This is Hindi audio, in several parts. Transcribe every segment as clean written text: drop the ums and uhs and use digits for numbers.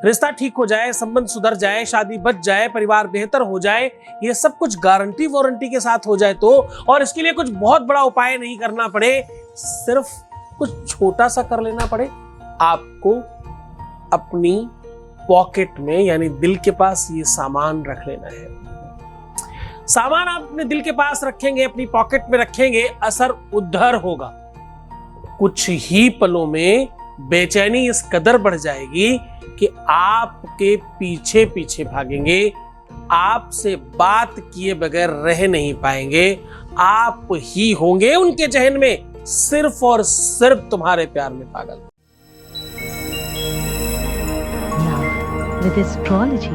रिश्ता ठीक हो जाए, संबंध सुधर जाए, शादी बच जाए, परिवार बेहतर हो जाए, ये सब कुछ गारंटी वारंटी के साथ हो जाए तो, और इसके लिए कुछ बहुत बड़ा उपाय नहीं करना पड़े, सिर्फ कुछ छोटा सा कर लेना पड़े, आपको अपनी पॉकेट में यानी दिल के पास ये सामान रख लेना है। सामान आप अपने दिल के पास रखेंगे, अपनी पॉकेट में रखेंगे, असर उधर होगा। कुछ ही पलों में बेचैनी इस कदर बढ़ जाएगी कि आपके पीछे पीछे भागेंगे, आपसे बात किए बगैर रह नहीं पाएंगे, आप ही होंगे उनके जहन में सिर्फ और सिर्फ तुम्हारे प्यार में पागल। With astrology.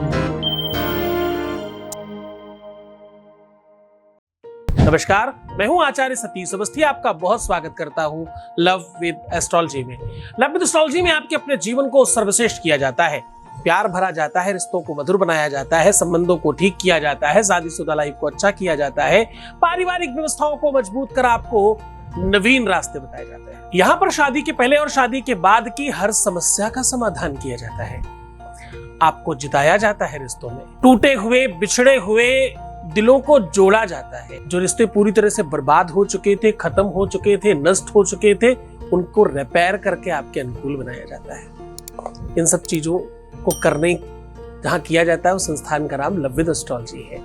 नमस्कार, मैं हूं आचार्य सतीश अवस्थी, आपका बहुत स्वागत करता हूं लव विद एस्ट्रोलॉजी में। लव विद एस्ट्रोलॉजी में आपके अपने जीवन को सर्वश्रेष्ठ किया जाता है, प्यार भरा जाता है, रिश्तों को मधुर बनाया जाता है, संबंधों को ठीक किया जाता है, शादीशुदा लाइफ को अच्छा किया जाता है, पारिवारिक व्यवस्थाओं को मजबूत कर आपको नवीन रास्ते बताए जाते हैं। यहाँ पर शादी के पहले और शादी के बाद की हर समस्या का समाधान किया जाता है, आपको जिताया जाता है, रिश्तों में टूटे हुए बिछड़े हुए दिलों को जोड़ा जाता है, जो रिश्ते पूरी तरह से बर्बाद हो चुके थे, खत्म हो चुके थे, नष्ट हो चुके थे, उनको रिपेयर करके आपके अनुकूल बनाया जाता है। इन सब चीजों को करने जहां किया जाता है उस संस्थान का नाम लव विद एस्ट्रोलॉजी है।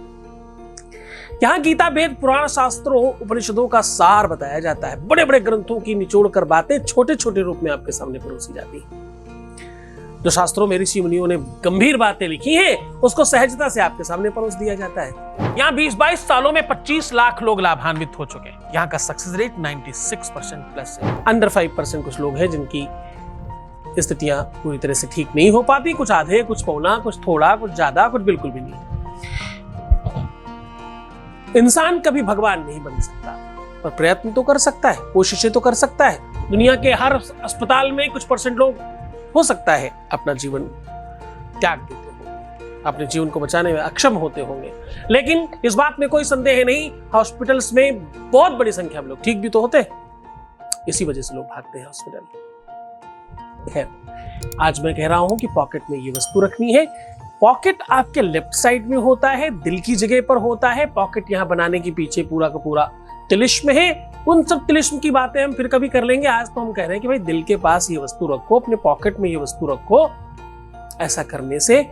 यहाँ गीता, वेद, पुराण, शास्त्रों, उपनिषदों का सार बताया जाता है, बड़े बड़े ग्रंथों की निचोड़ कर बातें छोटे छोटे रूप में आपके सामने परोसी जाती है। जो शास्त्रों में ऋषि मुनियों ने गंभीर बातें लिखी हैं, उसको सहजता से आपके सामने परोस दिया जाता है। यहाँ 20-22 सालों में 25 लाख लोग लाभान्वित हो चुके हैं। यहाँ का सक्सेस रेट 96% प्लस है। अंडर 5% कुछ लोग हैं जिनकी स्थितियां पूरी तरह से ठीक नहीं हो पाती, कुछ आधे, कुछ पौना, कुछ थोड़ा, कुछ ज्यादा, कुछ बिल्कुल भी नहीं। इंसान कभी भगवान नहीं बन सकता, पर प्रयत्न तो कर सकता है, कोशिशें तो कर सकता है। दुनिया के हर अस्पताल में कुछ % लोग हो सकता है अपना जीवन त्याग देते होंगे, अपने जीवन को बचाने में अक्षम होते होंगे, लेकिन इस बात में कोई संदेह नहीं, हॉस्पिटल्स में बहुत बड़ी संख्या में लोग ठीक भी तो होते हैं, इसी वजह से लोग भागते हैं हॉस्पिटल। खैर, आज मैं कह रहा हूं कि पॉकेट में ये वस्तु रखनी है। पॉकेट आपके लेफ्ट साइड में होता है, दिल की जगह पर होता है। पॉकेट यहां बनाने के पीछे पूरा का पूरा तिलिस्म है। उन सब तिलिस्म की बातें हम फिर कभी कर लेंगे। आज तो हम कह रहे हैं कि भाई दिल के पास ये वस्तु रखो, अपने पॉकेट में ये वस्तु रखो। ऐसा करने से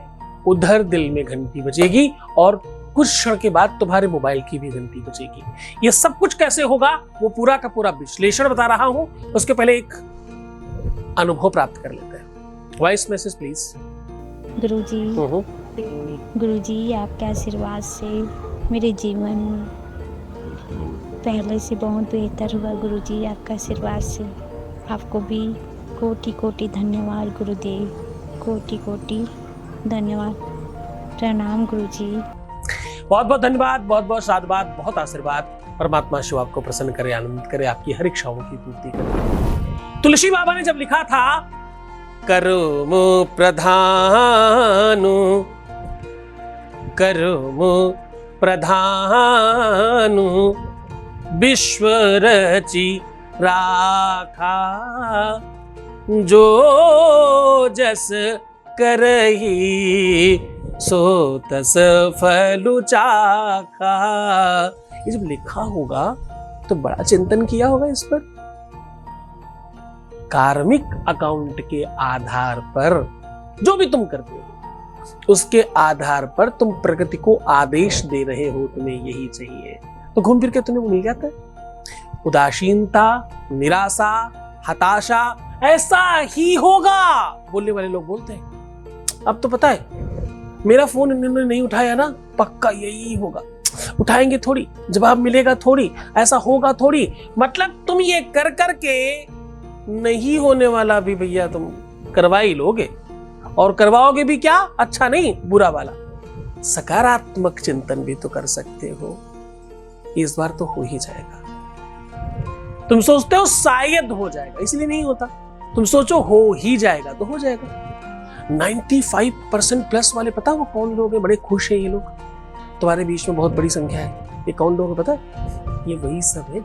उधर दिल में घंटी बजेगी और कुछ क्षण के बाद तुम्हारे मोबाइल की भी घंटी बजेगी। ये सब कुछ कैसे होगा वो पूरा का पूरा विश्लेषण बता रहा हूं, उसके पहले एक अनुभव प्राप्त कर लेते हैं। Voice message please. गुरुजी, आपके आशीर्वाद से मेरे जीवन पहले से बहुत बेहतर हुआ। गुरुजी, आपका आशीर्वाद से आपको भी कोटि कोटि धन्यवाद गुरुदेव, कोटि कोटि धन्यवाद, प्रणाम गुरुजी। बहुत बहुत धन्यवाद, बहुत बहुत साधुवाद, बहुत आशीर्वाद। परमात्मा शिव आपको प्रसन्न करे, आनंदित करे, आपकी हर इच्छाओं की पूर्ति करे। तुलसी बाबा ने जब लिखा था कर्म प्रधानु विश्व रचि राखा, जो जस करही सो तस फलु चाखा। ये जब लिखा होगा तो बड़ा चिंतन किया होगा इस पर। कार्मिक अकाउंट के आधार पर जो भी तुम करते हो उसके आधार पर तुम प्रकृति को आदेश दे रहे हो, तुम्हें यही चाहिए, तो घूम फिर के तुम्हें वो मिल जाता है। उदासीनता, निराशा, हताशा, ऐसा ही होगा बोलने वाले लोग बोलते हैं। अब तो पता है मेरा फोन इन्होंने नहीं उठाया ना, पक्का यही होगा, उठाएंगे थोड़ी, जवाब मिलेगा थोड़ी, ऐसा होगा थोड़ी। मतलब तुम ये कर करके नहीं होने वाला भी भैया तुम करवा ही लोगे, और करवाओगे भी क्या, अच्छा नहीं बुरा वाला। सकारात्मक चिंतन भी तो कर सकते हो, इस बार तो हो ही जाएगा। तुम सोचते हो शायद हो जाएगा, इसलिए नहीं होता। तुम सोचो हो ही जाएगा तो हो जाएगा। 95% प्लस वाले पता वो कौन लोग हैं, बड़े खुश हैं ये लोग, तुम्हारे बीच में बहुत बड़ी संख्या है। ये कौन लोग हैं पता है? ये वही सब है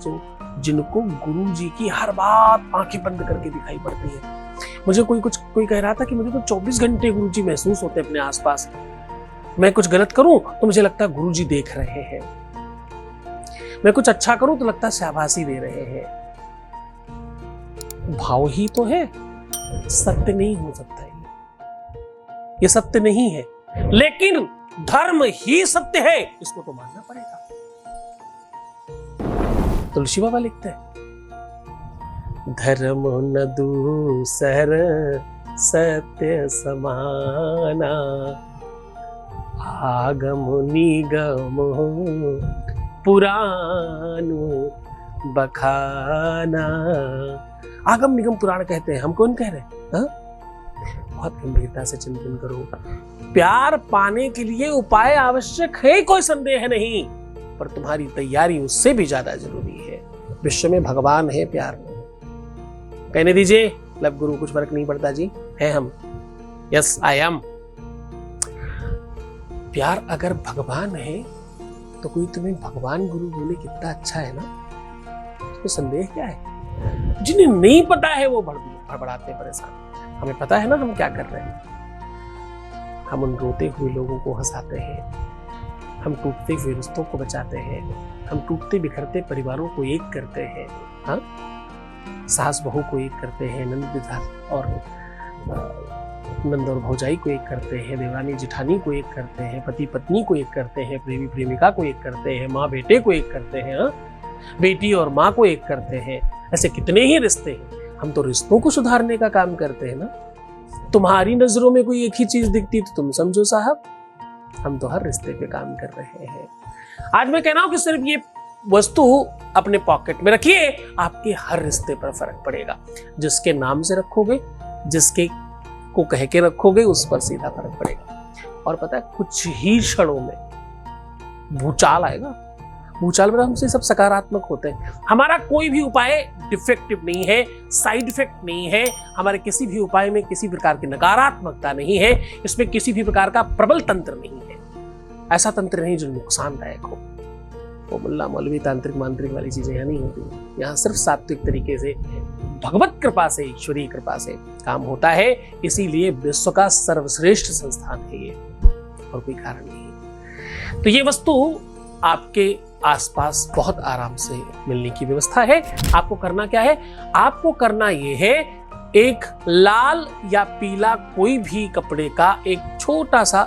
जिनको गुरु जी की हर बात आंखें बंद करके दिखाई पड़ती है। मुझे कोई कह रहा था कि मुझे तो 24 घंटे गुरुजी महसूस होते अपने आसपास। मैं कुछ गलत करूं तो मुझे लगता है गुरुजी देख रहे हैं, मैं कुछ अच्छा करूं तो लगता है शाबाशी दे रहे हैं। भाव ही तो है, सत्य नहीं हो सकता है, ये सत्य नहीं है। लेकिन धर्म ही सत्य है, इसको तो मानना पड़ेगा। तुलसी बाबा लिखते हैं, धर्म न दूसर सत्य समाना, आगम निगम पुराणु बखाना। आगम निगम पुराण कहते हैं, हम कौन कह रहे हैं? हा? बहुत गंभीरता से चिंतन करो। प्यार पाने के लिए उपाय आवश्यक है, कोई संदेह नहीं, पर तुम्हारी तैयारी उससे भी ज्यादा जरूरी है। विश्व में भगवान है प्यार में। कहने दीजिए लव गुरु, कुछ फर्क नहीं पड़ता जी, है हम। Yes I am. प्यार अगर भगवान है तो कोई तुम्हें भगवान गुरु बोले कितना अच्छा है ना, इसमें संदेह क्या है? जिन्हें नहीं पता है वो बड़बड़ाते परेशान। हमें पता है ना हम क्या कर रहे हैं। हम उन रोते हुए लोगों को हंसाते हैं, हम टूटते हुए रिश्तों को बचाते हैं, हम टूटते बिखरते परिवारों को एक करते हैं। हाँ, सास बहू को एक करते हैं, नंद और भौजाई को एक करते हैं, देवरानी जिठानी को एक करते हैं, पति पत्नी को एक करते हैं, प्रेमी प्रेमिका को एक करते हैं, माँ बेटे को एक करते हैं, बेटी और माँ को एक करते हैं। ऐसे कितने ही रिश्ते हैं। हम तो रिश्तों को सुधारने का काम करते हैं ना। तुम्हारी नजरों में कोई एक ही चीज दिखती तो तुम समझो साहब, हम तो हर रिश्ते पे काम कर रहे हैं। आज मैं कह रहा हूं कि सिर्फ ये वस्तु अपने पॉकेट में रखिए, आपके हर रिश्ते पर फर्क पड़ेगा। जिसके नाम से रखोगे, जिसके को कह के रखोगे, उस पर सीधा फर्क पड़ेगा। और पता है, कुछ ही क्षणों में भूचाल आएगा। भूचाल में हमसे सब सकारात्मक होते हैं। हमारा कोई भी उपाय डिफेक्टिव नहीं है, साइड इफेक्ट नहीं है। हमारे किसी भी उपाय में किसी प्रकार की नकारात्मकता नहीं है, इसमें किसी भी प्रकार का प्रबल तंत्र नहीं है। ऐसा तंत्र नहीं जो नुकसानदायक हो। वो मुल्ला मौलवी तांत्रिक मांत्रिक वाली चीजें यहाँ नहीं होती। यहाँ सिर्फ सात्विक तरीके से, भगवत कृपा से, ईश्वरीय कृपा से काम होता है। इसीलिए विश्व का सर्वश्रेष्ठ संस्थान है ये, और कोई कारण नहीं। तो ये वस्तु आपके आसपास बहुत आराम से मिलने की व्यवस्था है। आपको करना क्या है? आपको करना ये है, एक लाल या पीला कोई भी कपड़े का एक छोटा सा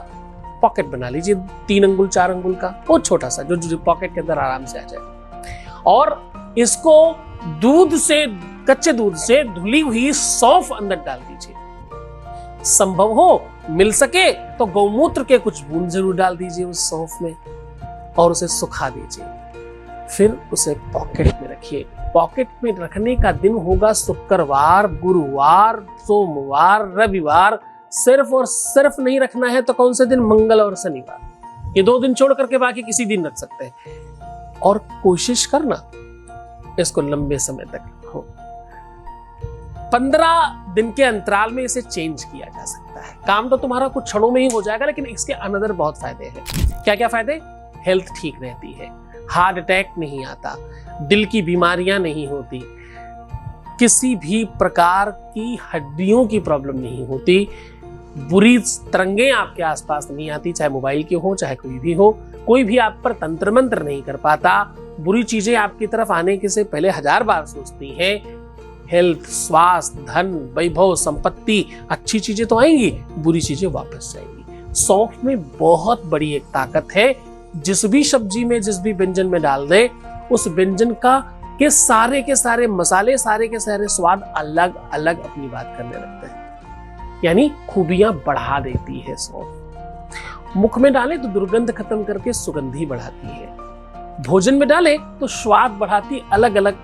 पॉकेट बना लीजिए, 3 अंगुल 4 अंगुल का, बहुत छोटा सा, जो पॉकेट के अंदर आराम से आ जाए। और इसको दूध से, कच्चे दूध से धुली हुई सौंफ अंदर डाल दीजिए। संभव हो, मिल सके तो गौमूत्र के कुछ बूंद जरूर डाल दीजिए उस सौंफ में, और उसे सुखा दीजिए। फिर उसे पॉकेट में रखिए। पॉकेट में रखने का दिन होगा शुक्रवार, गुरुवार, सोमवार, रविवार। सिर्फ और सिर्फ नहीं रखना है तो कौन से दिन? मंगल और शनिवार। ये 2 दिन छोड़ करके बाकी किसी दिन रख सकते हैं। और कोशिश करना इसको लंबे समय तक रखो। 15 दिन के अंतराल में इसे चेंज किया जा सकता है। काम तो तुम्हारा कुछ क्षणों में ही हो जाएगा, लेकिन इसके अनदर बहुत फायदे हैं। क्या क्या फायदे? हेल्थ ठीक रहती है, हार्ट अटैक नहीं आता, दिल की बीमारियां नहीं होती, किसी भी प्रकार की हड्डियों की प्रॉब्लम नहीं होती, बुरी तरंगें आपके आसपास नहीं आती, चाहे मोबाइल की हो चाहे कोई भी हो। कोई भी आप पर तंत्र मंत्र नहीं कर पाता। बुरी चीजें आपकी तरफ आने के से पहले 1000 बार सोचती हैं। हेल्थ, स्वास्थ्य, धन, वैभव, संपत्ति, अच्छी चीजें तो आएंगी, बुरी चीजें वापस जाएंगी। सौंफ में बहुत बड़ी एक ताकत है। जिस भी सब्जी में, जिस भी व्यंजन में डाल दे, उस व्यंजन का के सारे मसाले, सारे के सारे स्वाद अलग अलग अपनी बात करने लगते हैं। यानी खूबियां बढ़ा देती है सौंफ। मुख में डाले तो दुर्गंध खत्म करके सुगंधी बढ़ाती है। भोजन में डाले तो स्वाद बढ़ाती, अलग अलग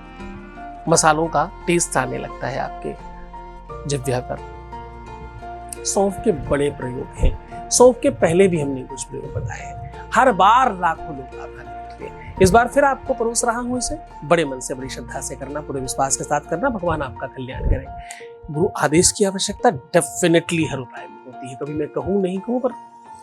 मसालों का टेस्ट आने लगता है आपके जिह्वा पर। सौंफ के बड़े प्रयोग हैं। सौंफ के पहले भी हमने कुछ प्रयोग बताए। हर बार लाखों लोग आभार निकले। इस बार फिर आपको परोस रहा हूं इसे। बड़े मन से, बड़ी श्रद्धा से करना, पूरे विश्वास के साथ करना। भगवान आपका कल्याण करें। गुरु आदेश की आवश्यकता डेफिनेटली हर उपाय में होती है। कभी मैं कहूं नहीं कहूं, पर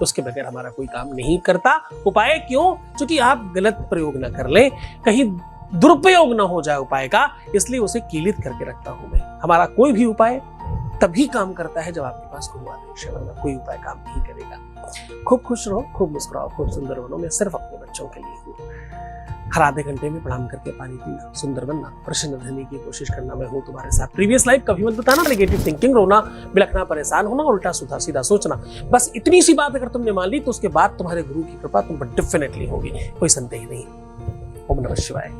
उसके बगैर हमारा कोई काम नहीं करता। उपाय क्यों? क्योंकि आप गलत प्रयोग ना कर लें, कहीं दुरुपयोग ना हो जाए उपाय का, इसलिए उसे कीलित करके रखता हूं मैं। हमारा कोई भी उपाय तभी काम करता है जब आपके पास कोई आदेश है, वरना कोई उपाय काम नहीं करेगा। खूब खुश रहो, खूब मुस्कुराओ, खूब सुंदर बनो। मैं सिर्फ अपने बच्चों के लिए हूँ। हर आधे घंटे में प्रणाम करके पानी पीना, सुंदर बनना, प्रसन्न रहने की कोशिश करना, मैं हूँ तुम्हारे साथ। प्रीवियस लाइफ कभी मत बताना, नेगेटिव थिंकिंग, रोना, बिलखना, परेशान होना, उल्टा सुधा सीधा सोचना। बस इतनी सी बात अगर तुमने मान ली तो उसके बाद तुम्हारे गुरु की कृपा तुम पर डेफिनेटली होगी, कोई संदेह नहीं। ओम नमः शिवाय।